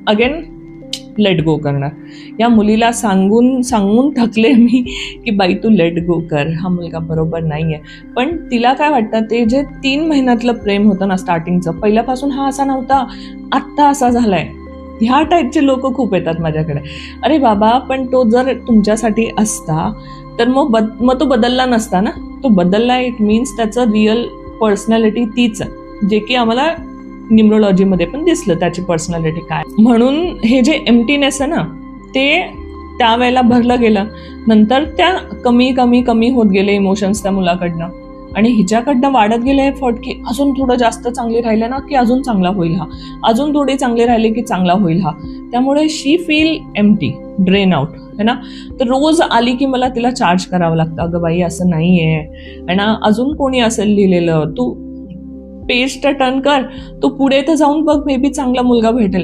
Again let go करणार. या मुलीला सांगून थकले मी की बाई तू लेट गो कर, हा मुलगा बरोबर नाहीये. पण तिला काय वाटतं, ते जे 3 महिन्यातलं प्रेम होतं ना स्टार्टिंगचं, पहिल्यापासून हा असा नव्हता, आत्ता असा झालाय. ह्या टाईपचे लोक खूप येतात माझ्याकडे. अरे बाबा, पण तो जर तुमच्यासाठी असता तर मग तो बदलला नसता ना. तो बदलला, इट मीन्स त्याचं रिअल पर्सनॅलिटी तीच आहे, जे की आम्हाला न्यूमरोलॉजीमध्ये पण दिसलं त्याची पर्सनॅलिटी काय. म्हणून हे जे एम्प्टीनेस आहे ना, ते त्यावेळेला भरलं गेलं. नंतर त्या कमी कमी कमी होत गेले इमोशन्स त्या मुलाकडनं, आणि हिच्याकडनं वाढत गेले एफर्ट की अजून थोडं जास्त चांगली राहिले ना की अजून चांगला होईल हा, अजून थोडी चांगली राहिली की चांगला होईल हा. त्यामुळे शी फील एम्प्टी, ड्रेन आउट है ना. तर रोज आली की मला तिला चार्ज करावं लागतं, अगं बाई असं नाही आहे ना, अजून कोणी असेल लिहिलेलं, तू पेज टर्न कर, तू पुढे तर जाऊन बघ, मे बी चांगला मुलगा भेटेल.